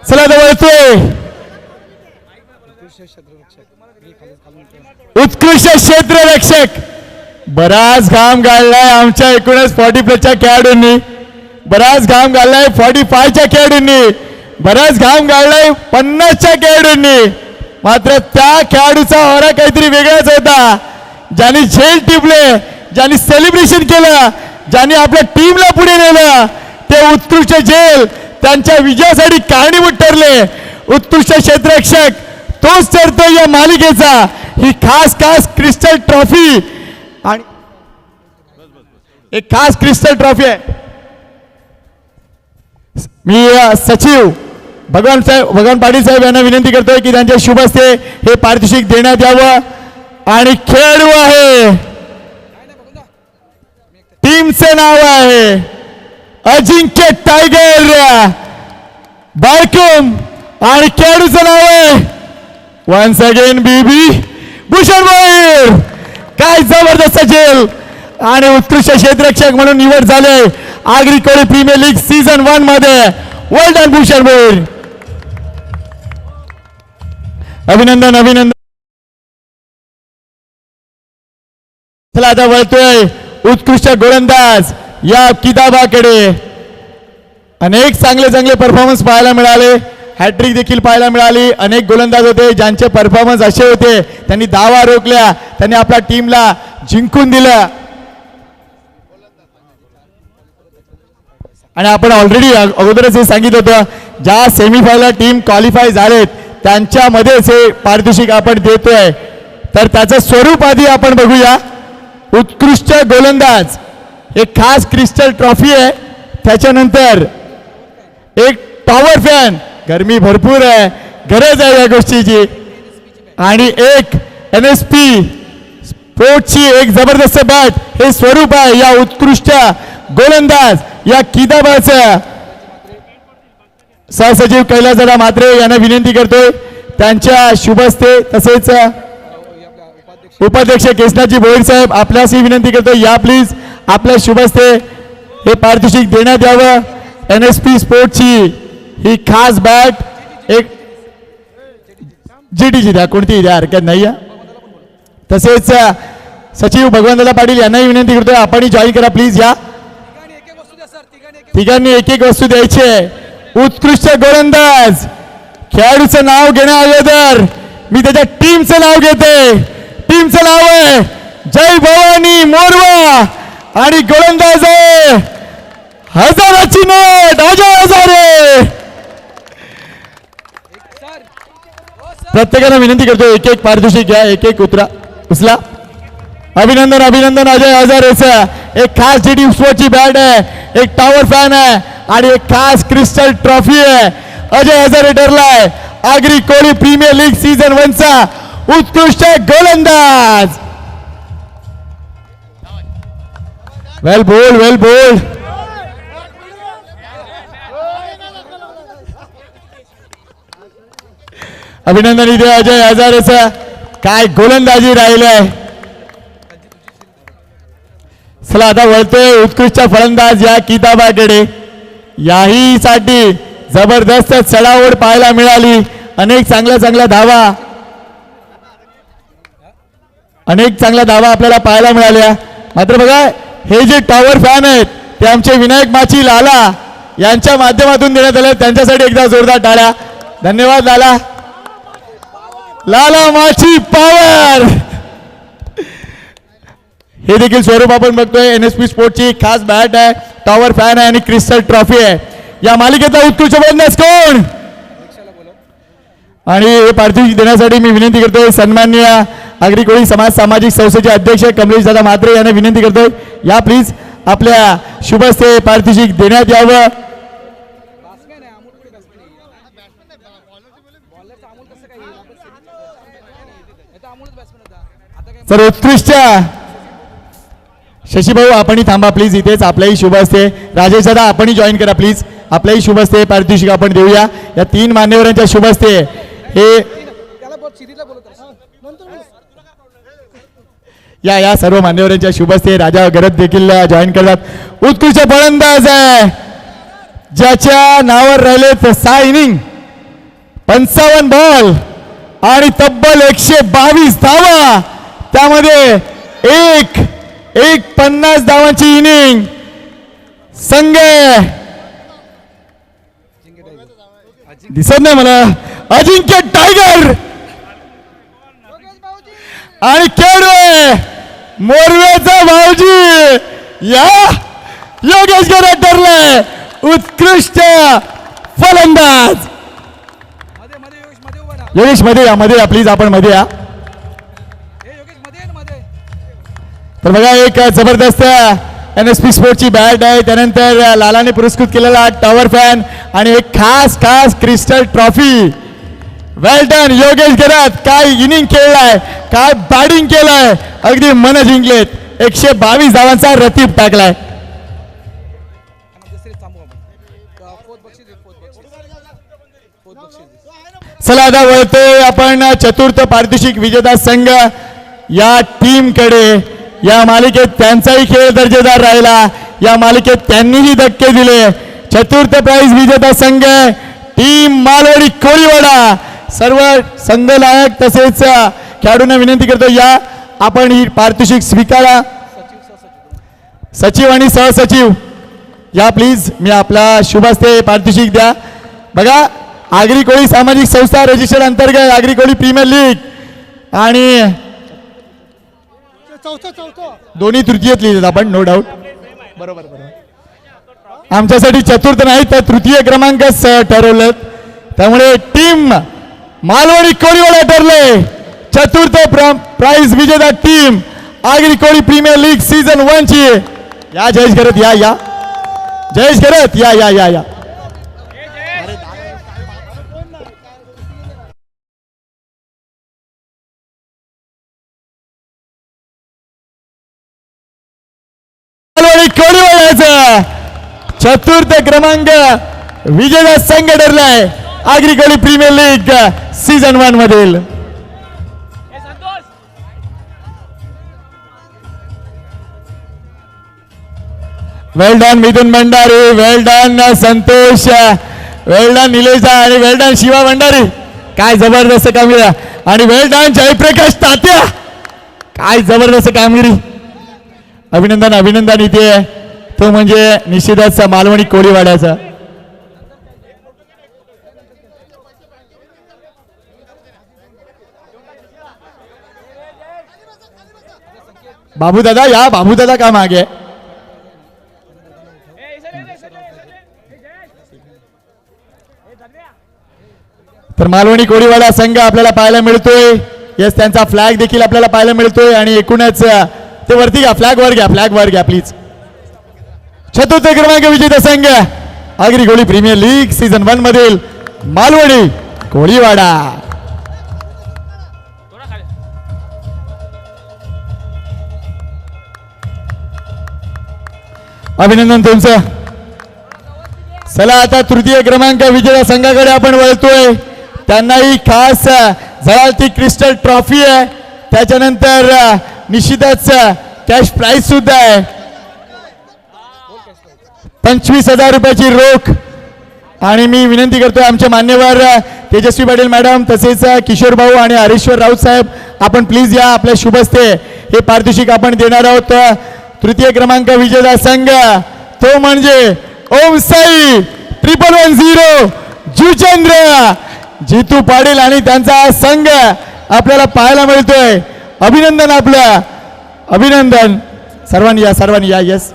चला वळतोय उत्कृष्ट क्षेत्ररक्षक. बराच घाम गाळलाय आमच्या एकूणच 40+ खेळाडूंनी. बराच घाम गाळलाय 45च्या खेळाडूंनी. बराच घाम गाळलाय 50च्या खेळाडूंनी. मात्र त्या खेळाडूचा होरा काहीतरी वेगळाच होता. ज्यांनी झेल टिपले, ज्यांनी सेलिब्रेशन केलं, ज्यांनी आपल्या टीमला पुढे नेलं ते उत्कृष्ट झेल त्यांच्या विजयासाठी कारणीभूत ठरले. उत्कृष्ट क्षेत्ररक्षक तोच ठरतो या मालिकेचा. ही खास क्रिस्टल ट्रॉफी आणि एक खास क्रिस्टल ट्रॉफी आहे. मी सचिव भगवान पाटील साहेब यांना विनंती करतोय की त्यांच्या शुभ हस्ते हे पारितोषिक देण्यात यावं. आणि खेळाडू आहे टीमचं नाव आहे अजिंक्य टायगर बाळकुम आणि खेळाडूचं नाव आहे वन्स अगेन बीबी भूषण भोईर. काय जबरदस्त झेल आणि उत्कृष्ट क्षेत्ररक्षक म्हणून निवड झाले Agri Koli premier league season 1 मध्ये. वेल डन भूषण भोईर. अभिनंदन अभिनंदन. चला आता वळतोय उत्कृष्ट गोलंदाज या किताबाकडे. अनेक चांगले परफॉर्मन्स पाहायला मिळाले. हॅट्रिक देखील पाहायला मिळाली. अनेक गोलंदाज होते ज्यांचे परफॉर्मन्स असे होते त्यांनी धावा रोखल्या, त्यांनी आपल्या टीमला जिंकून दिलं. आणि आपण ऑलरेडी अगोदरच हे सांगितलं होतं ज्या सेमीफायनल टीम क्वालिफाय झालेत त्यांच्यामध्येच हे पारितोषिक आपण देतोय. तर त्याचं स्वरूप आधी आपण बघूया. उत्कृष्ट गोलंदाज एक खास क्रिस्टल ट्रॉफी आहे. त्याच्यानंतर एक टॉवर फॅन, गरमी भरपूर आहे, गरज आहे या गोष्टीची. आणि एक NSP स्पोर्ट्सची एक जबरदस्त बॅट हे स्वरूप आहे या उत्कृष्ट गोलंदाज या किताबाचं. सहसचिव कैलासदादा म्हात्रे यांना विनंती करतोय त्यांच्या शुभ हस्ते तसेच उपाध्यक्ष केशनाथजी भोईर साहेब आपल्यासही विनंती करतो या प्लीज आपल्या शुभ हस्ते हे पारितोषिक देण्यात यावं. NSP स्पोर्ट्सची ही खास बॅट एक GTची द्या कोणतीही द्या हरकत नाही आहे. तसेच सचिव भगवंतदादा पाटील यांनाही विनंती करतोय आपणही जॉईन करा प्लीज. या तिघांनी एक वस्तू द्यायची आहे. उत्कृष्ट गोलंदाज खेळाडूचं नाव घेण्या अगोदर मी त्याच्या टीमचं नाव घेते. टीमचं नाव आहे जय भवानी मोरवा आणि गोलंदाज आहे हजाराची नोट अजय हजारे. प्रत्येकाला विनंती करतो एक पारितोषिक घ्या, एक उचला. अभिनंदन अभिनंदन अजय हजारेचं. एक खास जीडी स्पोर्टची बॅट आहे, एक टॉवर फॅन आहे आणि एक खास क्रिस्टल ट्रॉफी आहे. Ajay Hazare ठरलाय Agri Koli premier league season 1 चा उत्कृष्ट गोलंदाज. वेल बोल्ड वेल बोल्ड. अभिनंदन इथे अजय हजारेचं. काय गोलंदाजी राहिलंय. चला आता वळतोय उत्कृष्ट फलंदाज या किताबाकडे. याही साठी जबरदस्त चढाओढ पाहायला मिळाली. अनेक चांगल्या धावा आपल्याला पाहायला मिळाल्या. मात्र बघा हे जे टॉवर फॅन आहेत ते आमचे विनायक माची लाला यांच्या माध्यमातून देण्यात आले. त्यांच्यासाठी एकदा जोरदार टाळ्या. धन्यवाद लाला. लाला माची पॉवर हे देखील स्वरूप आपण बघतोय. NSP स्पोर्टची खास बॅट आहे, टॉवर फॅन आहे आणि क्रिस्टल ट्रॉफी आहे. या मालिकेचा उत्कृष्ट फलंदाज कोण आणि हे पारितोषिक देण्यासाठी मी विनंती करतोय सन्माननीय आगरी कोळी समाज सामाजिक संस्थेचे अध्यक्ष कमलेश दादा म्हात्रे यांना विनंती करतोय या प्लीज आपल्या शुभ हस्ते पारितोषिक देण्यात यावं. सर उत्कृष्ट शशीभाऊ आपणही थांबा प्लीज इथेच. आपल्याही शुभ हस्ते राजेश दादा आपणही जॉईन करा प्लीज. आपल्याही शुभ हस्ते पारितोषिक आपण देऊया. या 3 मान्यवरांच्या शुभ हस्ते हे या सर्व मान्यवरांच्या शुभ हस्ते राजा गरज देखील जॉईन करतात. उत्कृष्ट फलंदाज आहे ज्याच्या नावावर राहिले 6 इनिंग 55 बॉल आणि तब्बल 122 धावा. त्यामध्ये एक 50 धावांची इनिंग. संघ दिसत नाही मला. अजिंक्य टायगर आणि खेळलोय मोरवेचा भाऊजी या योगेश गरज ठरलाय उत्कृष्ट फलंदाज. योगेश मध्ये या प्लीज. आपण मध्ये या. तर बघा एक जबरदस्त NSP स्पोर्टची बॅट आहे. त्यानंतर लालाने पुरस्कृत केलेला टॉवर फॅन आणि एक खास क्रिस्टल ट्रॉफी. वेल डन योगेश गरज. काय इनिंग खेळलाय, काय बॅटिंग केलाय. अगदी मन जिंकलेत. 122 धावांचा रतीब टाकलाय. चला आता वळतोय आपण चतुर्थ पारितोषिक विजेता संघ या टीम कडे. या मालिकेत त्यांचाही खेळ दर्जेदार राहिला. या मालिकेत त्यांनीही धक्के दिले. चतुर्थ प्राइज विजेता संघ टीम मालवणी कोळीवाडा. सर्व संघ नायक तसेच खेळाडूंना विनंती करतो या आपण ही पारितोषिक स्वीकारा. सचिव आणि सहसचिव या प्लीज. मी आपला शुभ हस्ते पारितोषिक द्या. बघा आगरी कोळी सामाजिक संस्था रजिस्टर अंतर्गत आगरी कोळी प्रीमियर लीग आणि दोन्ही तृतीयत लिहिलेत आपण नो डाऊट. बरोबर. आमच्यासाठी चतुर्थ नाही तर तृतीय क्रमांकच ठरवलं. त्यामुळे टीम मालवणी कोळीवाडा ठरले चतुर्थ प्राइज विजेता team Agri Koli premier league season 1 ची. या जयेश करत या जयेश करत या. कोळीवाड्याचा चतुर्थ क्रमांक विजेता संघ ठरलाय Agri Koli premier league season 1 मधील. वेल डन मिथुन भंडारी. वेल डन संतोष. वेल डन निलेश आणि वेल डन शिवा भंडारी. काय जबरदस्त कामगिरी. आणि वेल डन जयप्रकाश तात्या. काय जबरदस्त कामगिरी. अभिनंदन इथे तो म्हणजे निश्चितच मालवणी कोळीवाड्याचा. बाबूदादा या. बाबूदादा का मागे. तर मालवणी कोळीवाडा संघ आपल्याला पाहायला मिळतोय. यस त्यांचा फ्लॅग देखील आपल्याला पाहायला मिळतोय आणि एकूणच ते वरती घ्या, फ्लॅग वर घ्या प्लीज. चतुर्थ क्रमांक विजेता संघ Agri Koli premier league season 1 मधील मालवणी कोळीवाडा. अभिनंदन तुमचं. चला आता तृतीय क्रमांक विजेता संघाकडे आपण वळतोय. त्यांनाही खास झळाळती क्रिस्टल ट्रॉफी आहे, त्याच्यानंतर निश्चितच कॅश प्राइज सुद्धा आहे. 25,000 रुपयाची रोख. आणि मी विनंती करतोय आमचे मान्यवर तेजस्वी पाटील मॅडम तसेच किशोर भाऊ आणि हरीश्वर राऊत साहेब, आपण प्लीज या. आपल्या शुभस्ते हे पारितोषिक आपण देणार आहोत. तृतीय क्रमांक विजेता संघ तो म्हणजे ओम साई 1110 जुचंद्र जितू पाटील आणि त्यांचा संघ आपल्याला पाहायला मिळतोय. अभिनंदन आपलं, अभिनंदन. सर्वांनी या. यस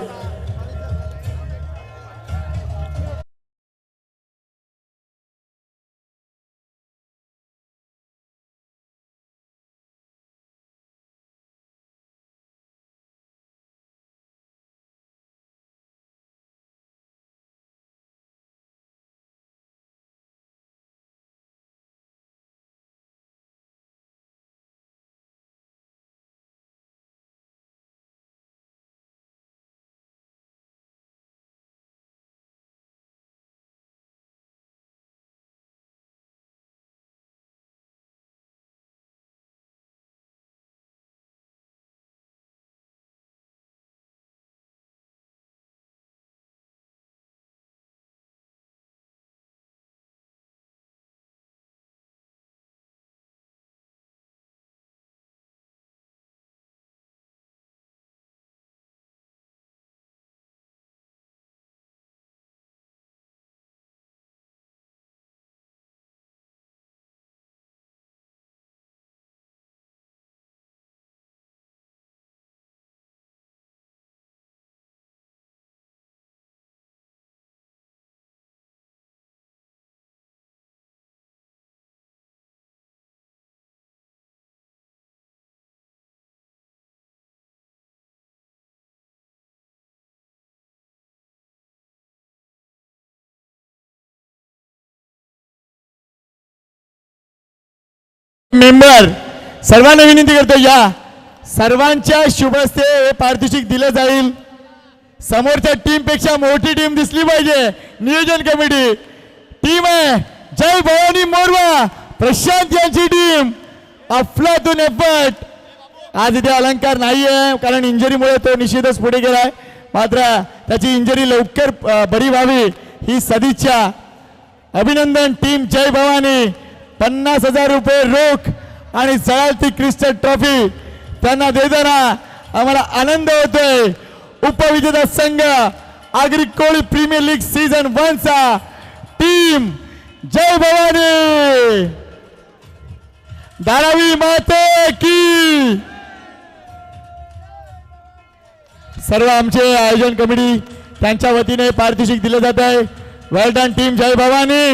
मेंबर सर्वांना विनंती करतो या. सर्वांच्या शुभस्ते हे पारितोषिक दिलं जाईल. समोरच्या टीम पेक्षा मोठी टीम दिसली पाहिजे. नियोजन कमिटी टीम आहे जय भवानी मोरवा प्रशांत यांची टीम. अफलातून एफर्ट. आज इथे अलंकार नाहीये कारण इंजरीमुळे तो निश्चितच पुढे गेलाय, मात्र त्याची इंजरी लवकर बरी व्हावी ही सदिच्छा. अभिनंदन टीम जय भवानी. 50,000 रुपये रोख आणि जळालती क्रिस्टल ट्रॉफी त्यांना देताना आम्हाला आनंद होतोय. उपविजेता संघ Agri Koli premier league season 1 चा टीम जय भवानी. धारावी माते की. सर्व आमचे आयोजन कमिटी त्यांच्या वतीने पारितोषिक दिले जात आहे. वेल डन टीम जय भवानी.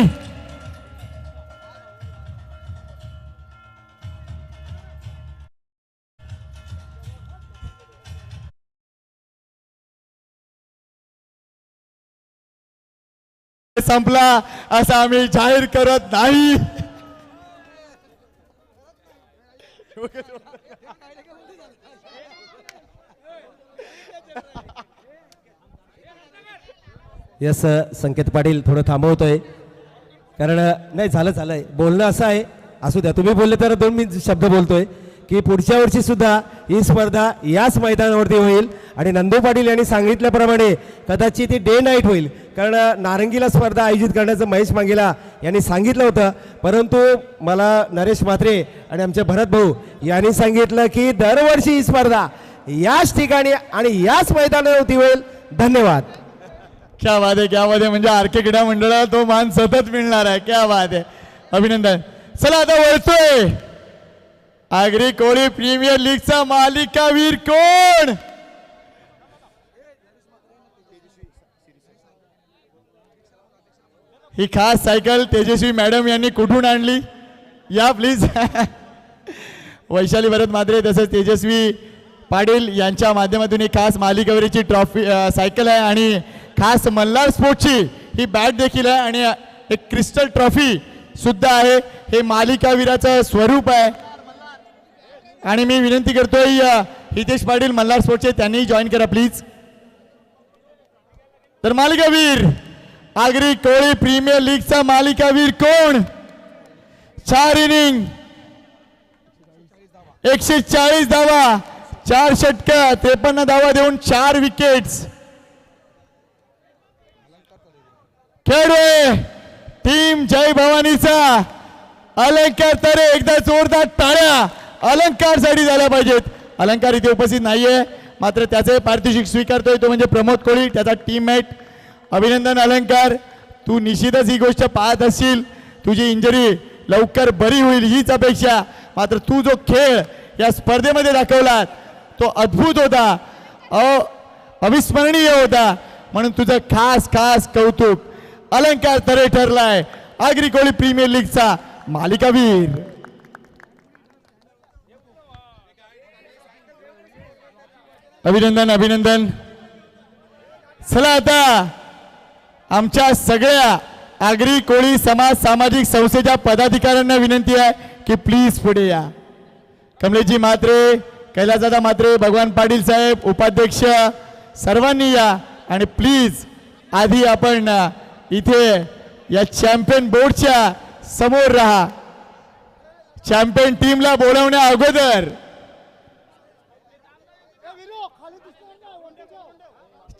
संपला असं आम्ही जाहीर करत नाही. यस संकेत पाटील थोडं थांबवतोय कारण नाही झालंय बोलणं असं आहे. असू द्या, तुम्ही बोलले तर 2 मी शब्द बोलतोय की पुढच्या वर्षी सुद्धा ही स्पर्धा याच मैदानावरती होईल आणि नंदू पाटील यांनी सांगितल्याप्रमाणे कदाचित ती डे नाईट होईल कारण नारंगीला स्पर्धा आयोजित करण्याचं महेश मांगेला यांनी सांगितलं होतं. परंतु मला नरेश म्हात्रे आणि आमचे भरत भाऊ यांनी सांगितलं की दरवर्षी ही स्पर्धा याच ठिकाणी आणि याच मैदानावरती होईल. धन्यवाद. क्या बात आहे, क्या बात आहे. म्हणजे आर के क्रीडा मंडळाला तो मान सतत मिळणार आहे. क्या बात आहे, अभिनंदन. चला आता वळतोय आगरी कोळी प्रीमियर लीगचा मालिकावीर कोण. ही खास सायकल तेजस्वी मॅडम यांनी कुठून आणली या प्लीज. वैशाली भरत म्हात्रे तसेच तेजस्वी पाटील यांच्या माध्यमातून ही खास मालिकावीरची ट्रॉफी सायकल आहे आणि खास मल्हार स्पोर्ट्सची ही बॅट देखील आहे आणि एक क्रिस्टल ट्रॉफी सुद्धा आहे. हे मालिकावीराचं स्वरूप आहे आणि मी विनंती करतोय हितेश पाटील मल्हार स्पोर्ट्सचे त्यांनी जॉईन करा प्लीज. तर मालिकावीर आगरी कोळी प्रीमियर लीगचा मालिकावीर कोण? 4 इनिंग 140 धावा 4 षटकं 53 धावा देऊन 4 विकेट्स. खेळलोय टीम जय भवानीचा अलंकार तरे. एकदा जोरदार टाळ्या अलंकारसाठी झाल्या पाहिजेत. अलंकार इथे उपस्थित नाहीये मात्र त्याचे पारितोषिक स्वीकारतोय तो म्हणजे प्रमोद कोळी त्याचा टीममेट. अभिनंदन अलंकार, तू निश्चितच ही गोष्ट पाहत असशील. तुझी इंजरी लवकर बरी होईल हीच अपेक्षा. मात्र तू जो खेळ या स्पर्धेमध्ये दाखवला तो अद्भुत होता, अविस्मरणीय होता. म्हणून तुझं खास खास कौतुक. अलंकार तरे ठरलाय आगरी कोळी प्रीमियर लीगचा मालिकावीर. अभिनंदन अभिनंदन. चला आता आमच्या सगळ्या आगरी कोळी समाज सामाजिक संस्थेच्या पदाधिकाऱ्यांना विनंती आहे की प्लीज पुढे या. कमलेशजी म्हात्रे, कैलासदादा म्हात्रे, भगवान पाटील साहेब, उपाध्यक्ष सर्वांनी या आणि प्लीज आधी आपण इथे या चॅम्पियन बोर्डच्या समोर राहा. चॅम्पियन टीमला बोलवण्या अगोदर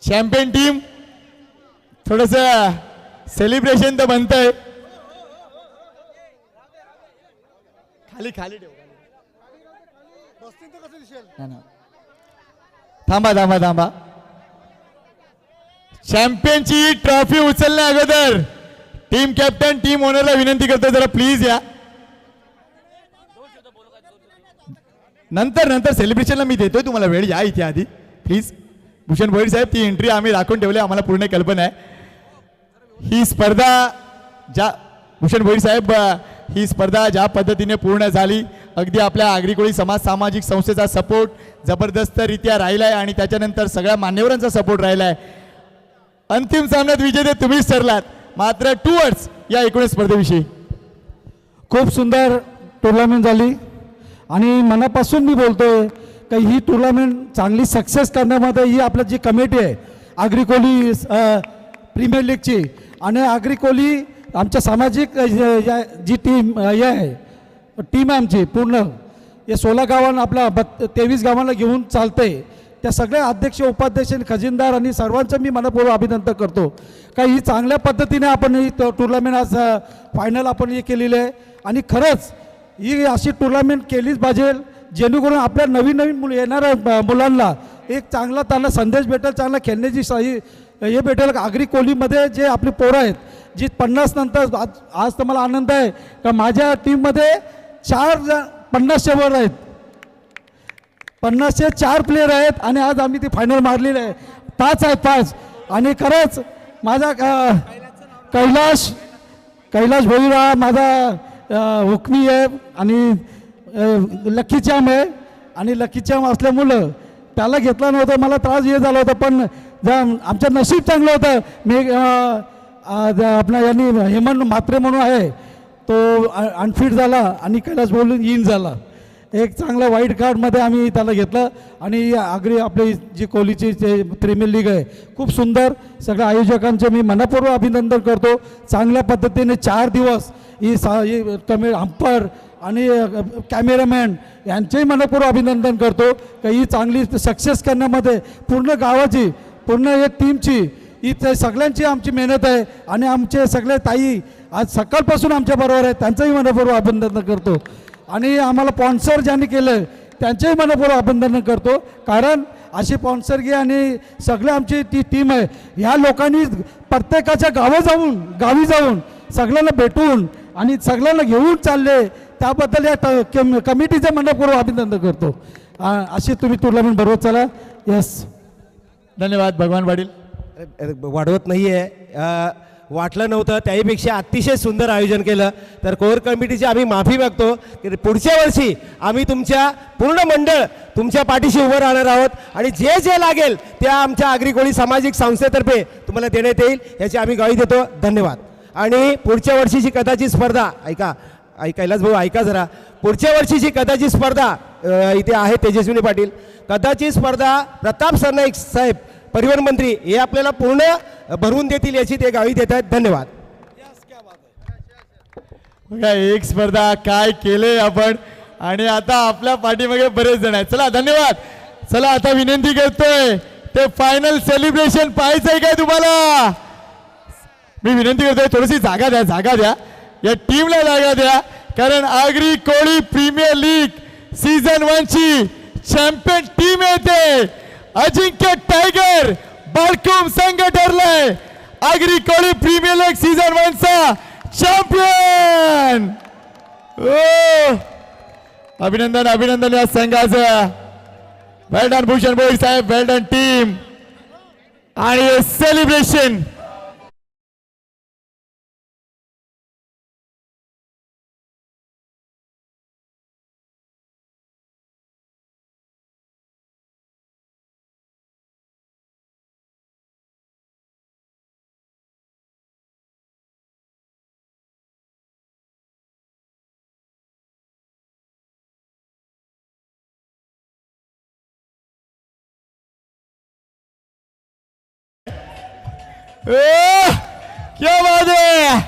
चॅम्पियन टीम थोडस सेलिब्रेशन तर बनतंय. खाली खाली ठेव. थांबा थांबा थांबा. चॅम्पियनची ट्रॉफी उचलण्या अगोदर टीम कॅप्टन टीम ओनरला विनंती करतो जरा प्लीज या. नंतर नंतर सेलिब्रेशनला मी देतोय तुम्हाला वेळ. या इथे आधी प्लीज. भूषण भोईर साहेब ती एंट्री आम्ही राखून ठेवली, आम्हाला पूर्ण कल्पना आहे. ही स्पर्धा ज्या भूषण भोईर साहेब ही स्पर्धा ज्या पद्धतीने पूर्ण झाली अगदी आपल्या आगरी कोळी समाज सामाजिक संस्थेचा सपोर्ट जबरदस्तरित्या राहिलाय आणि त्याच्यानंतर सगळ्या मान्यवरांचा सपोर्ट राहिलाय. अंतिम सामन्यात विजेते तुम्हीच ठरलात. मात्र टूवर्ड्स या एकूण स्पर्धेविषयी खूप सुंदर टुर्नामेंट झाली आणि मनापासून मी बोलतोय की ही टुर्नामेंट चांगली सक्सेस करण्यामध्ये ही आपली जी कमिटी आहे आगरी कोळी प्रीमियर लीगची आणि आगरी कोळी आमच्या सामाजिक जी टीम हे आहे टीम आहे आमची पूर्ण हे 16 गावांना आपल्या 23 गावांना घेऊन चालते. त्या सगळ्या अध्यक्ष उपाध्यक्ष खजिनदार आणि सर्वांचं मी मनपूर्वक अभिनंदन करतो का ही चांगल्या पद्धतीने आपण ही टुर्नामेंट आज फायनल आपण हे केलेली आहे आणि खरंच ही अशी टुर्नामेंट केलीच पाहिजे जेणेकरून आपल्या नवीन नवीन येणाऱ्या मुलांना एक चांगला त्यांना संदेश भेटेल, चांगला खेळण्याची हे भेटेल. आगरी कोळीमध्ये जे आपली पोरं आहेत जी 50 नंतर आज तर मला आनंद आहे का माझ्या टीममध्ये 50च्या वर आहेत, 50चे 4 प्लेयर आहेत आणि आज आम्ही ती फायनल मारलेली आहे. 5 आहेत 5 आणि खरंच माझा कैलाश भोईरा माझा हुकमी आहे आणि लकी चॅम आहे आणि लकी चॅम असल्यामुळं त्याला घेतला नव्हतं, मला त्रास हे झाला होता. पण आमचं नशीब चांगलं होतं. मी आपला यांनी हेमंत म्हात्रे म्हणून आहे तो अनफिट झाला आणि कैलास बोलून इन झाला. एक चांगला वाईट कार्डमध्ये आम्ही त्याला घेतलं आणि आगरी आपली जी कोहलीची प्रीमियर लीग आहे खूप सुंदर. सगळ्या आयोजकांचे मी मनपूर्वक अभिनंदन करतो. चांगल्या पद्धतीने 4 दिवस ही अंपर आणि कॅमेरामॅन यांचेही मनपूर्वक अभिनंदन करतो की ही चांगली सक्सेस करण्यामध्ये पूर्ण गावाची पूर्ण एक टीमची ही सगळ्यांची आमची मेहनत आहे आणि आमचे सगळे ताई आज सकाळपासून आमच्या बरोबर आहेत त्यांचंही मनपूर्वक अभिनंदन करतो आणि आम्हाला स्पॉन्सर ज्यांनी केलं त्यांचेही मनपूर्वक अभिनंदन करतो. कारण अशी स्पॉन्सरगी आणि सगळे आमची ती टीम आहे. ह्या लोकांनी प्रत्येकाच्या गावी जाऊन सगळ्यांना भेटून आणि सगळ्यांना घेऊन चालले त्याबद्दल या कमिटीचं मनपूर्वक अभिनंदन करतो. अशी तुम्ही टुर्नामेंट बरोबर चला. यस धन्यवाद. भगवान पाटील वाढवत नाही आहे. वाटलं नव्हतं, त्याहीपेक्षा अतिशय सुंदर आयोजन केलं. तर कोर कमिटीची आम्ही माफी मागतो की पुढच्या वर्षी आम्ही तुमच्या पूर्ण मंडळ तुमच्या पाठीशी उभं राहणार आहोत आणि जे जे लागेल त्या आमच्या आगरी कोळी सामाजिक संस्थेतर्फे तुम्हाला देण्यात येईल याची आम्ही ग्वाही देतो. धन्यवाद. आणि पुढच्या वर्षीची कदाचित स्पर्धा कैलास भाऊ ऐका जरा, पुढच्या वर्षीची कदाचित स्पर्धा इथे आहे तेजस्विनी पाटील, कदाचित स्पर्धा प्रताप सरनाईक साहेब परिवहन मंत्री हे आपल्याला पूर्ण भरवून देतील याची ते गावी देत आहेत. धन्यवाद. बघा एक स्पर्धा काय केले आपण आणि आता आपल्या पाठीमागे बरेच जण आहेत. चला धन्यवाद. चला आता विनंती करतोय ते फायनल सेलिब्रेशन पाहायचंय काय तुम्हाला? मी विनंती करतोय थोडीशी जागा द्या या टीमला जागा द्या, कारण Agri Koli premier league season 1 ची चॅम्पियन टीम येते. अजिंक्य टायगर बाळकुम संघ ठरलाय Agri Koli premier league season 1 चा चॅम्पियन. अभिनंदन या संघाचं. वेल डन भूषण भोईर साहेब, वेल डन टीम. आणि सेलिब्रेशन क्या बात है.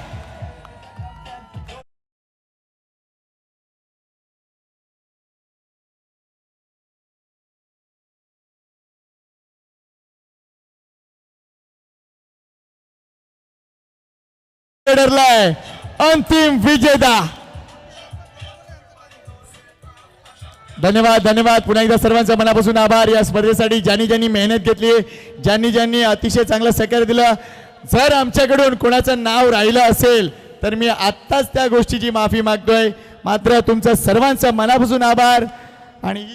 ठरलाय अंतिम विजेता. धन्यवाद पुन्हा एकदा सर्वांचा मनापासून आभार. या स्पर्धेसाठी ज्यांनी मेहनत घेतली, ज्यांनी अतिशय चांगलं सहकार्य दिलं. जर आमच्याकडून कोणाचं नाव राहिलं असेल तर मी आत्ताच त्या गोष्टीची माफी मागतोय. मात्र तुमचं सर्वांचं मनापासून आभार. आणि